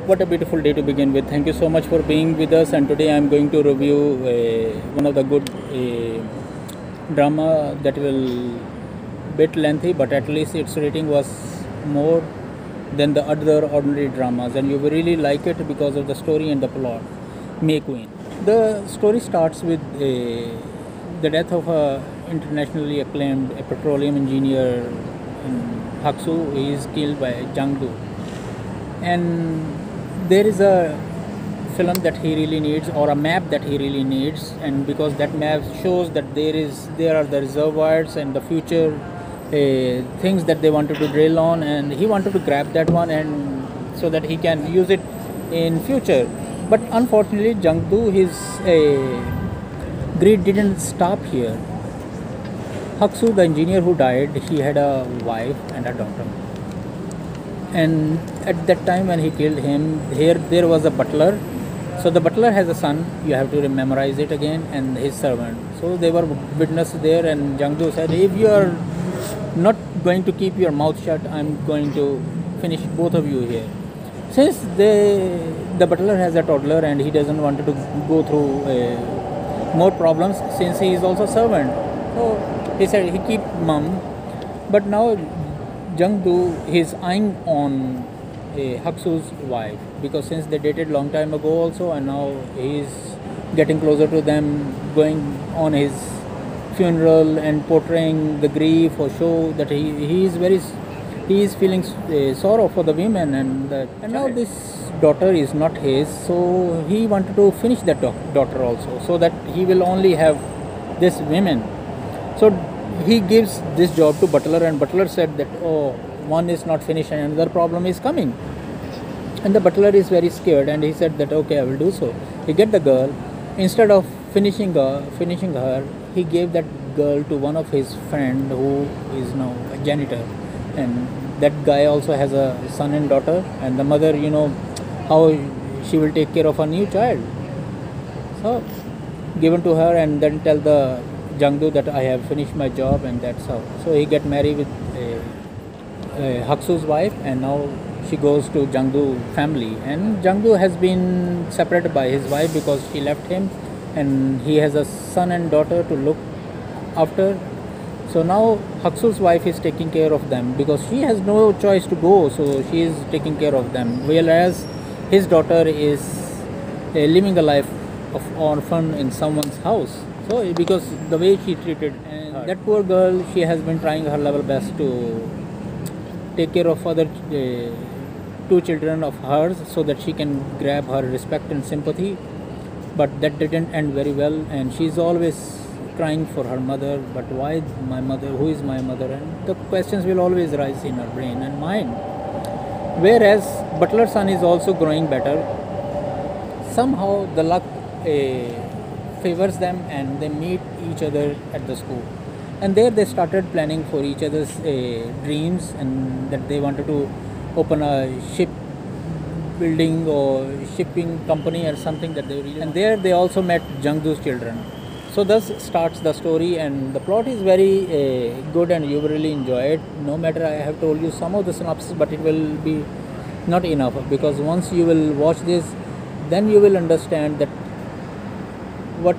What a beautiful day to begin with. Thank you so much for being with us. And today I'm going to review one of the good drama that will bit lengthy, but at least its rating was more than the other ordinary dramas, and you will really like it because of the story and the plot. May Queen. The story starts with the death of a internationally acclaimed petroleum engineer Haksu. He is killed by Jangdu, and there is a film that he really needs, or a map that he really needs, and because that map shows that there are the reservoirs and the future things that they wanted to drill on, and he wanted to grab that one and so that he can use it in future. But unfortunately, Jangdu, his greed didn't stop here. Haksu, the engineer who died, he had a wife and a daughter, and at that time when he killed him, here there was a butler. So the butler has a son, you have to memorize it again, and his servant. So they were witness there, and Jangdu said, if you are not going to keep your mouth shut, I'm going to finish both of you here. Since the butler has a toddler and he doesn't want to go through more problems, since he is also servant, so he said he keep mum. But now Jangdu is eyeing on Haksu's wife, because since they dated long time ago also, and now he is getting closer to them, going on his funeral and portraying the grief or show that he is feeling sorrow for the women, and now this daughter is not his, so he wanted to finish that daughter also, so that he will only have this women. So he gives this job to butler, and butler said that, oh, one is not finished and another problem is coming, and the butler is very scared, and he said that, okay, I will do so. He get the girl. Instead of finishing her, he gave that girl to one of his friend who is now a janitor, and that guy also has a son and daughter, and the mother, how she will take care of a new child. So given to her, and then tell the Jangdu that I have finished my job, and that's how. So he get married with Haksu's wife, and now she goes to Jangdu family, and Jangdu has been separated by his wife because she left him, and he has a son and daughter to look after. So now Haksu's wife is taking care of them because she has no choice to go, so she is taking care of them, whereas his daughter is living a life of orphan in someone's house. So because the way she treated, and that poor girl, she has been trying her level best to take care of other two children of hers, so that she can grab her respect and sympathy, but that didn't end very well, and she's always crying for her mother. But why my mother? Who is my mother? And the questions will always rise in her brain and mind. Whereas butler's son is also growing better. Somehow the luck favors them, and they meet each other at the school, and there they started planning for each other's dreams, and that they wanted to open a ship building or shipping company or something that they really. And there they also met Jangdu's children. So thus starts the story, and the plot is very good, and you will really enjoy it. No matter, I have told you some of the synopsis, but it will be not enough, because once you will watch this, then you will understand that what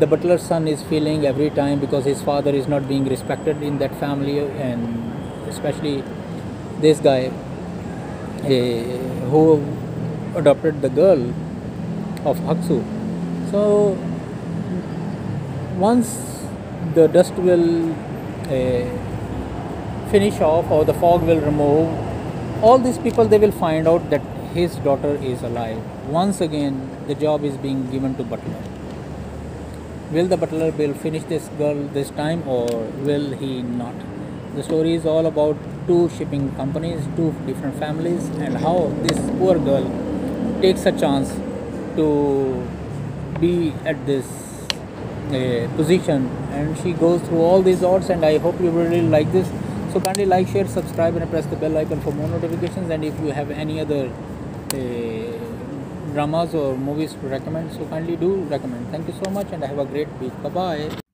the butler's son is feeling every time, because his father is not being respected in that family, and especially this guy who adopted the girl of Haksu. So once the dust will finish off, or the fog will remove, all these people, they will find out that his daughter is alive. Once again the job is being given to butler. Will the butler will finish this girl this time, or will he not? The story is all about two shipping companies, two different families, and how this poor girl takes a chance to be at this position, and she goes through all these odds. And I hope you will really like this. So kindly like, share, subscribe, and press the bell icon for more notifications. And if you have any other dramas or movies to recommend, so kindly do recommend. Thank you so much, and have a great week. Bye bye.